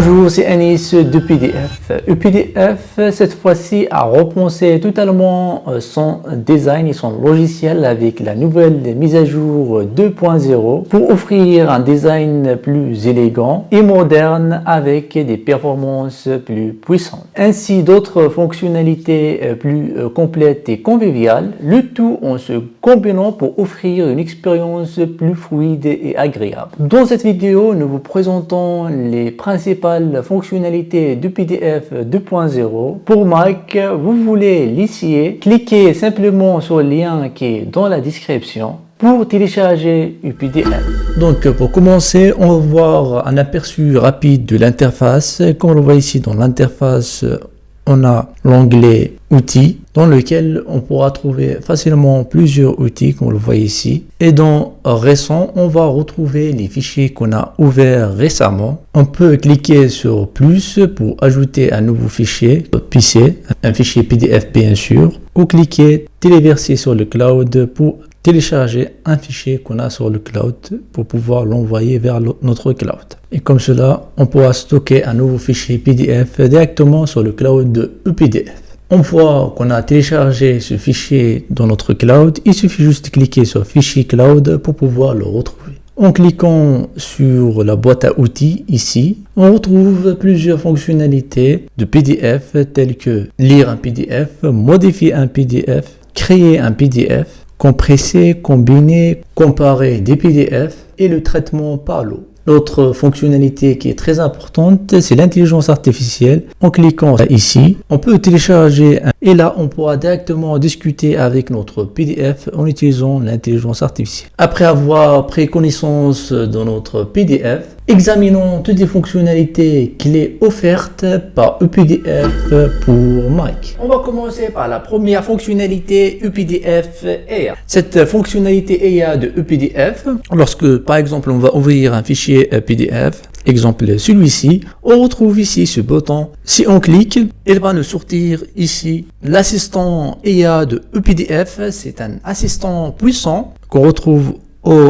Bonjour, c'est Anis de PDF. UPDF, cette fois-ci, a repensé totalement son design et son logiciel avec la nouvelle mise à jour 2.0 pour offrir un design plus élégant et moderne avec des performances plus puissantes. Ainsi, d'autres fonctionnalités plus complètes et conviviales, le tout en se combinant pour offrir une expérience plus fluide et agréable. Dans cette vidéo, nous vous présentons les principales fonctionnalités du PDF 2.0. Pour Mac, vous voulez l'essayer, cliquez simplement sur le lien qui est dans la description pour télécharger UPDF. Donc pour commencer, on va voir un aperçu rapide de l'interface. Comme on le voit ici dans l'interface, on a l'onglet outils dans lequel on pourra trouver facilement plusieurs outils comme on le voit ici. Et dans récent, on va retrouver les fichiers qu'on a ouverts récemment. On peut cliquer sur plus pour ajouter un nouveau fichier PC, un fichier PDF bien sûr, ou cliquer téléverser sur le cloud pour télécharger un fichier qu'on a sur le cloud pour pouvoir l'envoyer vers notre cloud. Et comme cela, on pourra stocker un nouveau fichier PDF directement sur le cloud de UPDF. Une fois qu'on a téléchargé ce fichier dans notre cloud, il suffit juste de cliquer sur Fichier Cloud pour pouvoir le retrouver. En cliquant sur la boîte à outils ici, on retrouve plusieurs fonctionnalités de PDF telles que lire un PDF, modifier un PDF, créer un PDF, compresser, combiner, comparer des PDF et le traitement par l'eau. L'autre fonctionnalité qui est très importante, c'est l'intelligence artificielle. En cliquant ici, on peut télécharger et là, on pourra directement discuter avec notre PDF en utilisant l'intelligence artificielle. Après avoir pris connaissance de notre PDF, examinons toutes les fonctionnalités clés offertes par UPDF pour Mac. On va commencer par la première fonctionnalité UPDF AI. Cette fonctionnalité AI de UPDF, lorsque par exemple on va ouvrir un fichier PDF, exemple celui-ci, on retrouve ici ce bouton. Si on clique, il va nous sortir ici l'assistant IA de UPDF. C'est un assistant puissant qu'on retrouve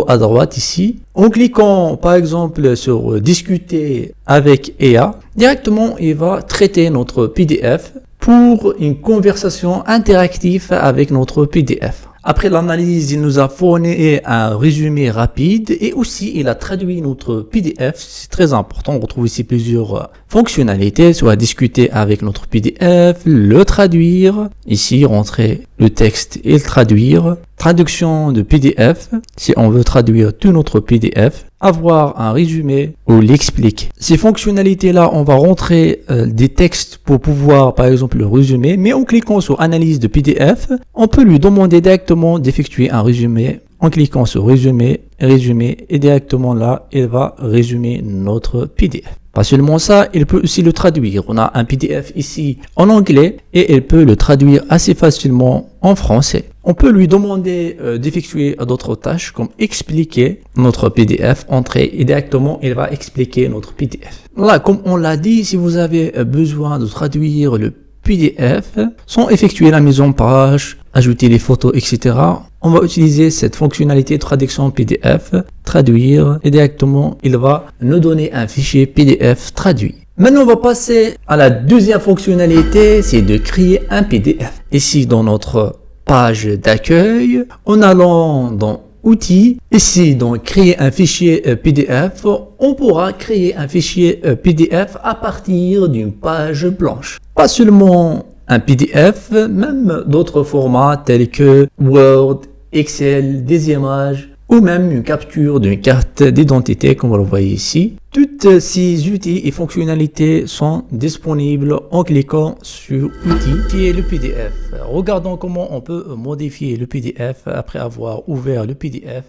à droite ici. En cliquant par exemple sur discuter avec IA, directement il va traiter notre PDF pour une conversation interactive avec notre PDF. Après l'analyse, il nous a fourni un résumé rapide et aussi il a traduit notre PDF. C'est très important. On retrouve ici plusieurs fonctionnalités, soit discuter avec notre PDF, le traduire, ici rentrer le texte et le traduire, traduction de PDF, si on veut traduire tout notre PDF, avoir un résumé ou l'explique. Ces fonctionnalités-là, on va rentrer des textes pour pouvoir, par exemple, le résumer, mais en cliquant sur analyse de PDF, on peut lui demander directement d'effectuer un résumé. En cliquant sur résumer, et directement là, il va résumer notre PDF. Pas seulement ça, il peut aussi le traduire. On a un PDF ici en anglais et il peut le traduire assez facilement en français. On peut lui demander d'effectuer d'autres tâches comme expliquer notre PDF, entrer et directement il va expliquer notre PDF. Là, comme on l'a dit, si vous avez besoin de traduire le PDF sans effectuer la mise en page, ajouter les photos, etc., on va utiliser cette fonctionnalité traduction PDF, traduire et directement il va nous donner un fichier PDF traduit. Maintenant on va passer à la deuxième fonctionnalité, c'est de créer un PDF. Ici dans notre page d'accueil, en allant dans outils, ici donc créer un fichier PDF, on pourra créer un fichier PDF à partir d'une page blanche. Pas seulement un PDF, même d'autres formats tels que Word, Excel, des images ou même une capture d'une carte d'identité comme vous le voyez ici. Toutes ces outils et fonctionnalités sont disponibles en cliquant sur outils qui est le PDF. Regardons comment on peut modifier le PDF après avoir ouvert le PDF.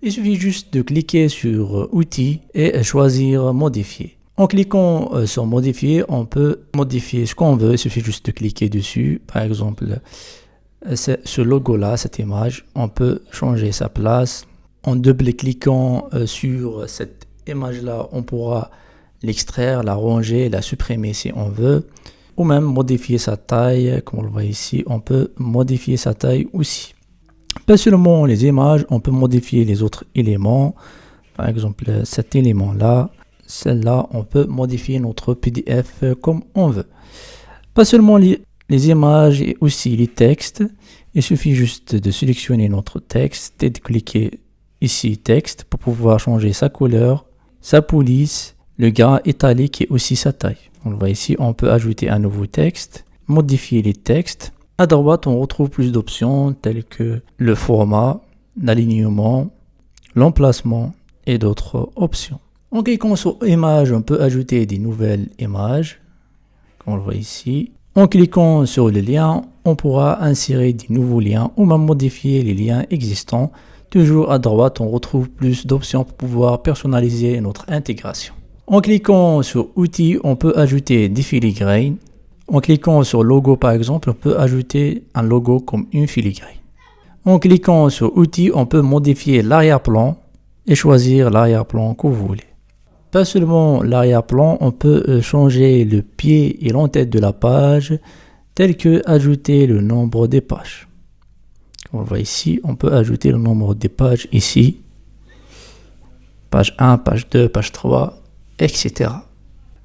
Il suffit juste de cliquer sur outils et choisir modifier. En cliquant sur modifier, on peut modifier ce qu'on veut. Il suffit juste de cliquer dessus. Par exemple, ce logo-là, cette image, on peut changer sa place. En double-cliquant sur cette image-là, on pourra l'extraire, la ranger, la supprimer si on veut. Ou même modifier sa taille. Comme on le voit ici, on peut modifier sa taille aussi. Pas seulement les images, on peut modifier les autres éléments. Par exemple, cet élément-là. celle-là, on peut modifier notre PDF comme on veut. Pas seulement les images et aussi les textes. Il suffit juste de sélectionner notre texte et de cliquer ici texte pour pouvoir changer sa couleur, sa police, le gras italique et aussi sa taille. On le voit ici, on peut ajouter un nouveau texte, modifier les textes. À droite, on retrouve plus d'options telles que le format, l'alignement, l'emplacement et d'autres options. En cliquant sur images, on peut ajouter des nouvelles images, comme on le voit ici. En cliquant sur le lien, on pourra insérer des nouveaux liens ou même modifier les liens existants. Toujours à droite, on retrouve plus d'options pour pouvoir personnaliser notre intégration. En cliquant sur outils, on peut ajouter des filigranes. En cliquant sur logo par exemple, on peut ajouter un logo comme une filigrane. En cliquant sur outils, on peut modifier l'arrière-plan et choisir l'arrière-plan que vous voulez. Pas seulement l'arrière-plan, on peut changer le pied et l'entête de la page, tel que ajouter le nombre des pages. Comme on voit ici, on peut ajouter le nombre des pages ici. Page 1, page 2, page 3, etc.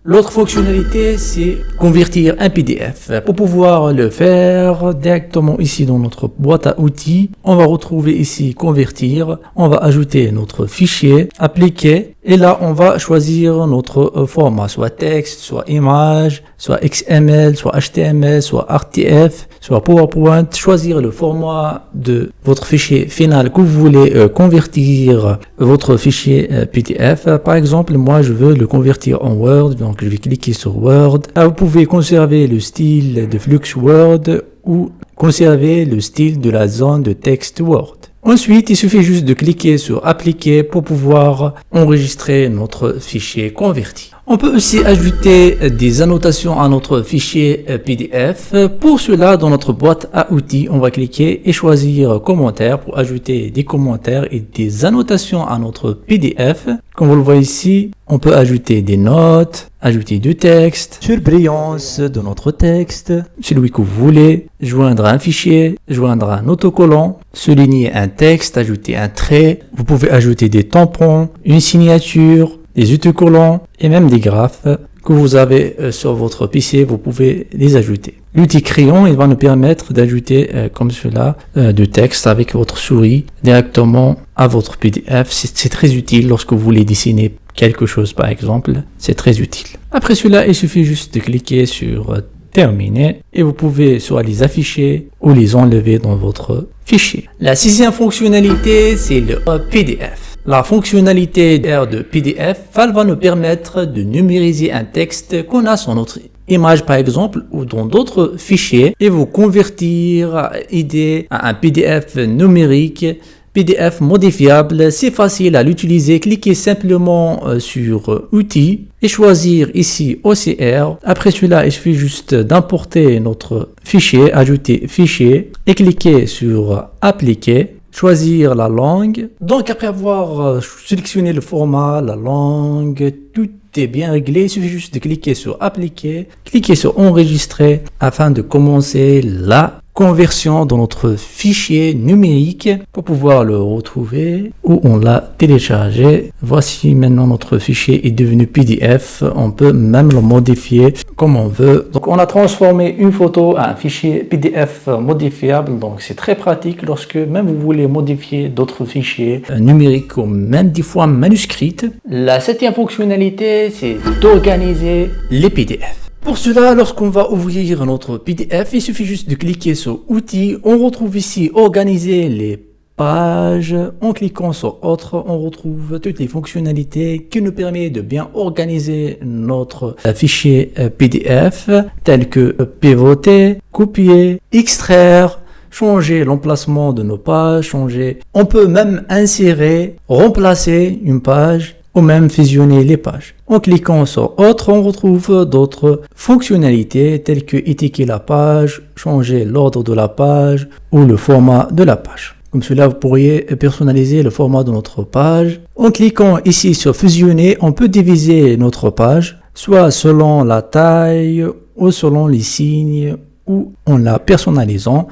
L'autre fonctionnalité, c'est convertir un PDF. Pour pouvoir le faire directement ici dans notre boîte à outils, on va retrouver ici convertir. On va ajouter notre fichier, appliquer. Et là, on va choisir notre format, soit texte, soit image, soit XML, soit HTML, soit RTF, soit PowerPoint. Choisir le format de votre fichier final que vous voulez convertir votre fichier PDF. Par exemple, moi, je veux le convertir en Word. Donc, je vais cliquer sur Word. Là, vous pouvez conserver le style de flux Word ou conserver le style de la zone de texte Word. Ensuite, il suffit juste de cliquer sur Appliquer pour pouvoir enregistrer notre fichier converti. On peut aussi ajouter des annotations à notre fichier PDF. Pour cela, dans notre boîte à outils, on va cliquer et choisir Commentaires pour ajouter des commentaires et des annotations à notre PDF. Comme vous le voyez ici, on peut ajouter des notes, ajouter du texte, surbrillance de notre texte, celui que vous voulez, joindre un fichier, joindre un autocollant, souligner un texte, ajouter un trait. Vous pouvez ajouter des tampons, une signature, des autocollants et même des graphes que vous avez sur votre PC, vous pouvez les ajouter. L'outil crayon, il va nous permettre d'ajouter comme cela du texte avec votre souris directement à votre PDF. C'est très utile lorsque vous voulez dessiner quelque chose par exemple, c'est très utile. Après cela, il suffit juste de cliquer sur terminer et vous pouvez soit les afficher ou les enlever dans votre fichier. La sixième fonctionnalité, c'est le PDF. La fonctionnalité de PDF va nous permettre de numériser un texte qu'on a sur notre image par exemple ou dans d'autres fichiers et vous convertir idée à un PDF numérique, PDF modifiable. C'est facile à l'utiliser. Cliquez simplement sur Outils et choisir ici OCR. Après cela, il suffit juste d'importer notre fichier, ajouter fichier et cliquer sur Appliquer. Choisir la langue. Donc après avoir sélectionné le format, la langue, tout est bien réglé. Il suffit juste de cliquer sur Appliquer, cliquer sur Enregistrer afin de commencer la conversion dans notre fichier numérique pour pouvoir le retrouver où on l'a téléchargé. Voici maintenant notre fichier est devenu PDF. On peut même le modifier comme on veut. Donc on a transformé une photo à un fichier PDF modifiable. Donc c'est très pratique lorsque même vous voulez modifier d'autres fichiers numériques ou même des fois manuscrits. La septième fonctionnalité, c'est d'organiser les PDF. Pour cela, lorsqu'on va ouvrir notre PDF, il suffit juste de cliquer sur Outils. On retrouve ici Organiser les pages. En cliquant sur Autre, on retrouve toutes les fonctionnalités qui nous permettent de bien organiser notre fichier PDF, tels que pivoter, copier, extraire, changer l'emplacement de nos pages, changer. On peut même insérer, remplacer une page ou même fusionner les pages. En cliquant sur Autre, on retrouve d'autres fonctionnalités telles que étiqueter la page, changer l'ordre de la page ou le format de la page. Comme cela, vous pourriez personnaliser le format de notre page. En cliquant ici sur Fusionner, on peut diviser notre page, soit selon la taille ou selon les signes ou en la personnalisant.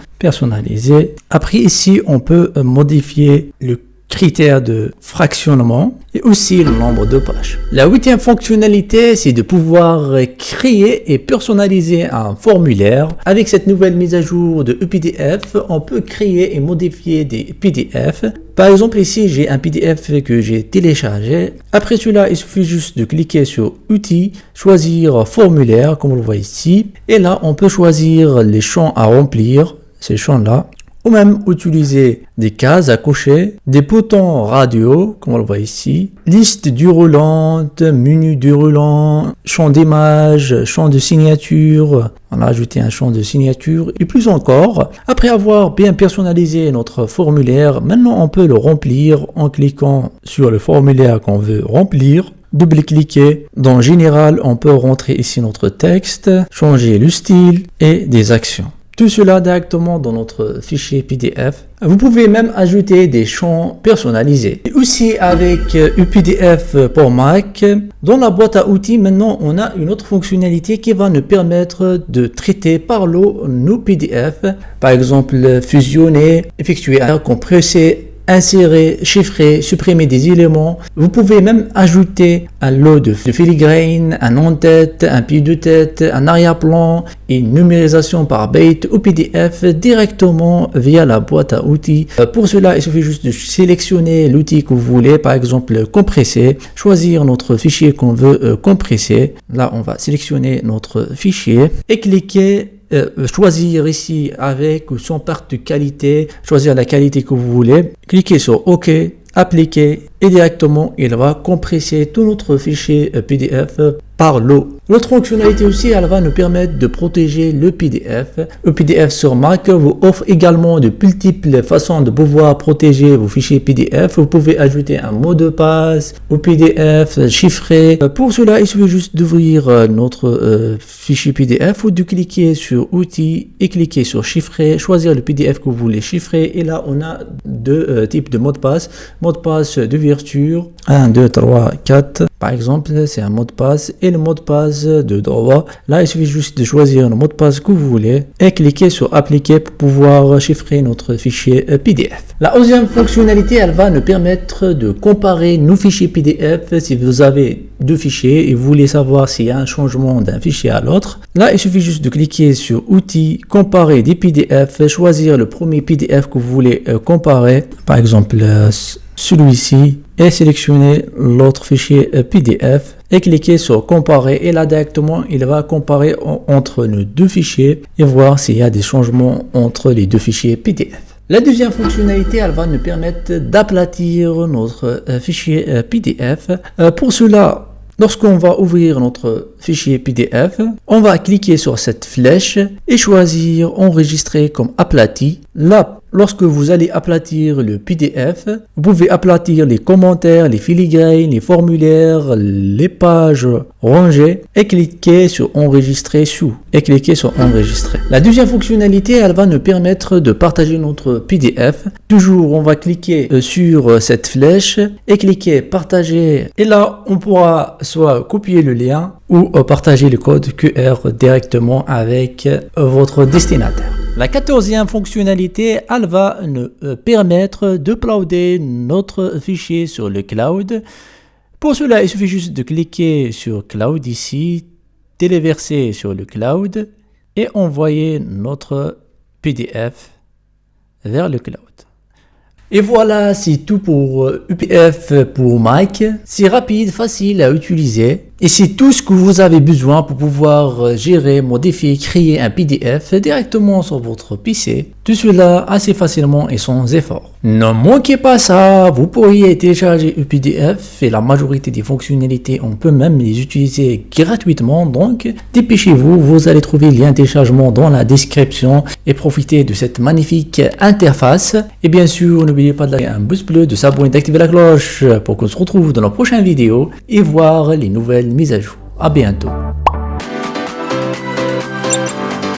Après ici, on peut modifier le critères de fractionnement et aussi le nombre de pages. La huitième fonctionnalité, c'est de pouvoir créer et personnaliser un formulaire. Avec cette nouvelle mise à jour de ePDF, on peut créer et modifier des PDF. Par exemple, ici, j'ai un PDF que j'ai téléchargé. Après cela, il suffit juste de cliquer sur Outils, choisir Formulaire, comme on le voit ici. Et là, on peut choisir les champs à remplir, ces champs-là. Ou même utiliser des cases à cocher, des boutons radio, comme on le voit ici, liste déroulante, menu déroulant, champ d'image, champ de signature. On a ajouté un champ de signature et plus encore. Après avoir bien personnalisé notre formulaire, maintenant on peut le remplir en cliquant sur le formulaire qu'on veut remplir. Double-cliquer. Dans Général, on peut rentrer ici notre texte, changer le style et des actions. Tout cela directement dans notre fichier PDF. Vous pouvez même ajouter des champs personnalisés. Et aussi avec ePDF pour Mac, dans la boîte à outils, maintenant on a une autre fonctionnalité qui va nous permettre de traiter par l'eau nos PDF. Par exemple, fusionner, effectuer un compresser, insérer, chiffrer, supprimer des éléments. Vous pouvez même ajouter un lot de filigrane, un en-tête, un pied de tête, un arrière-plan et une numérisation par byte ou PDF directement via la boîte à outils. Pour cela, il suffit juste de sélectionner l'outil que vous voulez, par exemple compresser, choisir notre fichier qu'on veut compresser. Là, on va sélectionner notre fichier et cliquer choisir ici avec ou sans part de qualité, choisir la qualité que vous voulez, cliquez sur OK, appliquer et directement il va compresser tout notre fichier PDF par l'eau. L'autre fonctionnalité aussi, elle va nous permettre de protéger le PDF. Le PDF sur Mac vous offre également de multiples façons de pouvoir protéger vos fichiers PDF. Vous pouvez ajouter un mot de passe au PDF chiffré. Pour cela, il suffit juste d'ouvrir notre fichier PDF ou de cliquer sur Outils et cliquer sur Chiffrer, choisir le PDF que vous voulez chiffrer. Et là, on a deux types de mots de passe. Mot de passe de ouverture, 1, 2, 3, 4. Par exemple, c'est un mot de passe et le mot de passe de droit. Là, il suffit juste de choisir le mot de passe que vous voulez et cliquer sur appliquer pour pouvoir chiffrer notre fichier PDF. La deuxième fonctionnalité, elle va nous permettre de comparer nos fichiers PDF. Si vous avez deux fichiers et vous voulez savoir s'il y a un changement d'un fichier à l'autre, là, il suffit juste de cliquer sur Outils, comparer des PDF, choisir le premier PDF que vous voulez comparer. Par exemple, celui-ci et sélectionner l'autre fichier PDF et cliquer sur comparer et là directement il va comparer entre nos deux fichiers et voir s'il y a des changements entre les deux fichiers PDF. La deuxième fonctionnalité, elle va nous permettre d'aplatir notre fichier PDF. Pour cela, lorsqu'on va ouvrir notre fichier PDF, on va cliquer sur cette flèche et choisir enregistrer comme aplati. Là, lorsque vous allez aplatir le PDF, vous pouvez aplatir les commentaires, les filigranes, les formulaires, les pages rangées et cliquer sur enregistrer sous et cliquer sur enregistrer. La deuxième fonctionnalité, elle va nous permettre de partager notre PDF. Toujours, on va cliquer sur cette flèche et cliquer partager et là, on pourra soit copier le lien ou partager le code QR directement avec votre destinataire. La 14e fonctionnalité, elle va nous permettre d'uploader notre fichier sur le cloud. Pour cela, il suffit juste de cliquer sur Cloud ici, téléverser sur le cloud et envoyer notre PDF vers le cloud. Et voilà, c'est tout pour ePDF pour Mac. C'est rapide, facile à utiliser. Et c'est tout ce que vous avez besoin pour pouvoir gérer, modifier, créer un PDF directement sur votre PC. Tout cela assez facilement et sans effort. Ne manquez pas ça, vous pourriez télécharger ePDF et la majorité des fonctionnalités, on peut même les utiliser gratuitement. Donc, dépêchez-vous, vous allez trouver le lien de téléchargement dans la description et profitez de cette magnifique interface. Et bien sûr, n'oubliez pas de lâcher un pouce bleu, de s'abonner, d'activer la cloche pour qu'on se retrouve dans la prochaine vidéo et voir les nouvelles mises à jour. À bientôt.